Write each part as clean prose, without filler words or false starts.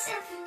symphonies.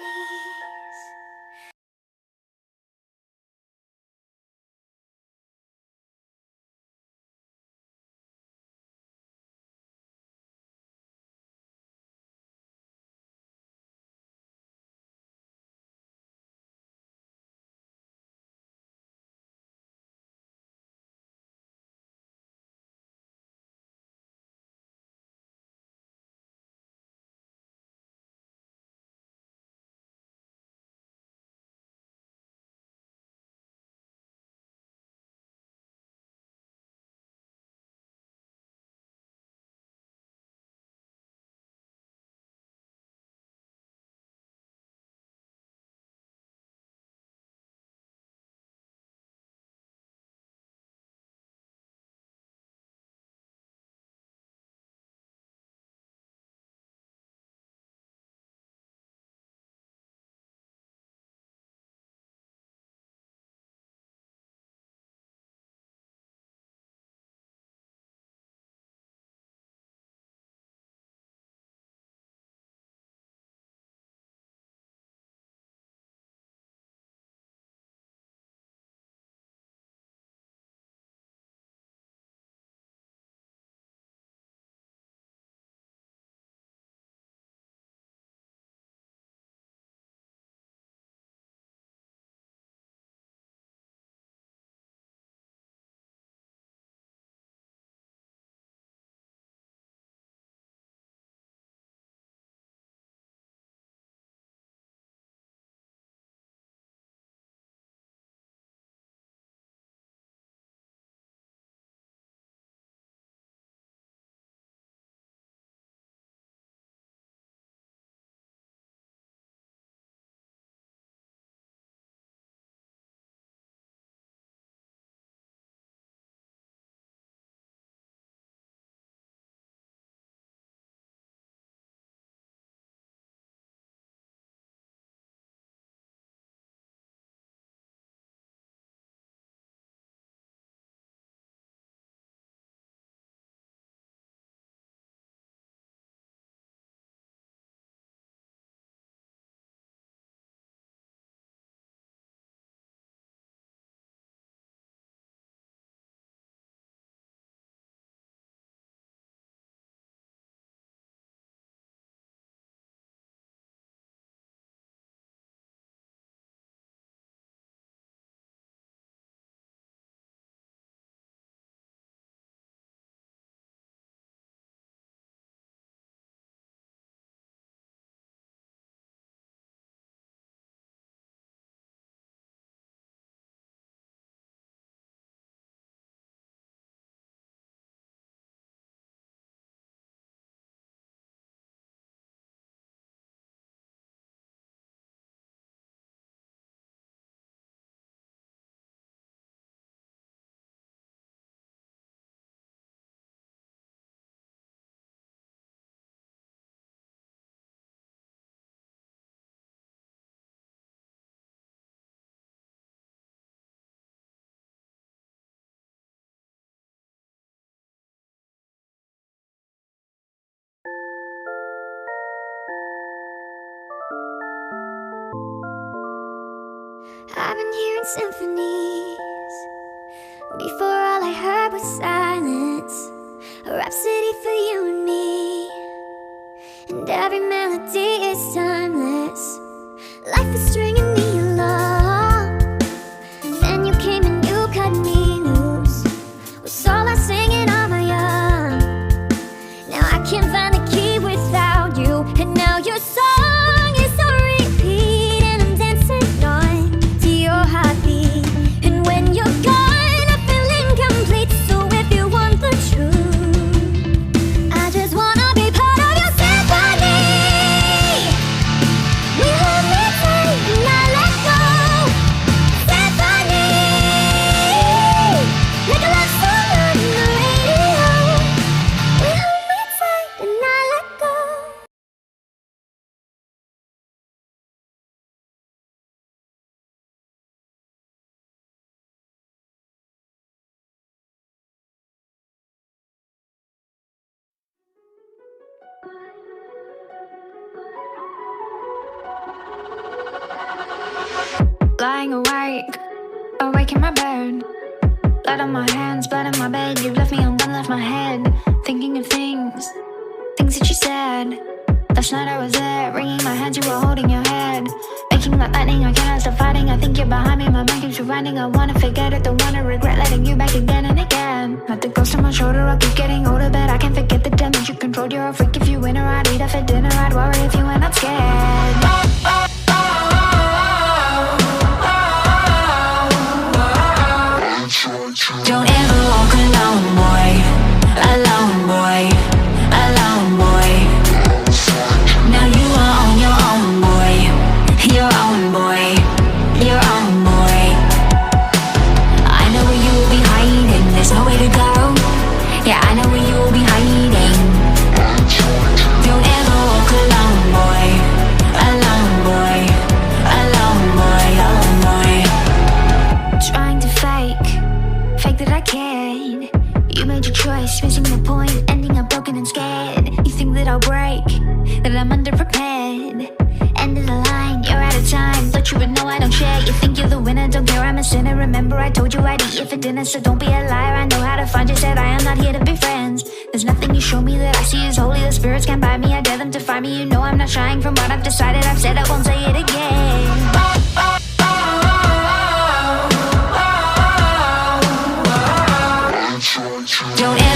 I've been hearing symphonies. Before all I heard was silence, a rhapsody for you and me. And every melody is timeless. Life is stringing me along. Then you came and you cut me loose. Was all I singing on my own. Now I can't find the key without you. And now your song is on repeat, and I'm dancing on to your heartbeat. And when you're gone, I feel incomplete. So if lying awake, awake in my bed. Blood on my hands, blood on my bed. You left me undone, left my head thinking of things that you said. Last night I was there, wringing my hands, you were holding your head. Making like lightning, I cannot stop fighting. I think you're behind me, my mind keeps rewinding. I wanna forget it, don't wanna regret letting you back again and again. Like the ghost on my shoulder, I'll keep getting older, but I can't forget the damage you controlled. You're a freak if you win, or I'd eat up for dinner. I'd worry if you were not scared. Don't ever walk alone, boy. Alone, boy. Alone, boy. Now you are on your own, boy. Your own, boy. Your own, boy. I know where you will be hiding. There's nowhere to go. Yeah, I know where you will be hiding. Don't ever walk alone, boy. Alone, boy. Alone, boy. Alone, boy. Trying to fake that I cared. You made your choice, missing the point, ending up broken and scared. You think that I'll break, that I'm underprepared. End of the line, you're out of time. Thought you would know I don't share. You think you're the winner, don't care, I'm a sinner. Remember I told you I'd eat you for dinner, so don't be a liar. I know how to find you, said I am not here to be friends. There's nothing you show me that I see is holy. The spirits can't buy me, I dare them to find me. You know I'm not shying from what I've decided. I've said I won't say it again. Don't ever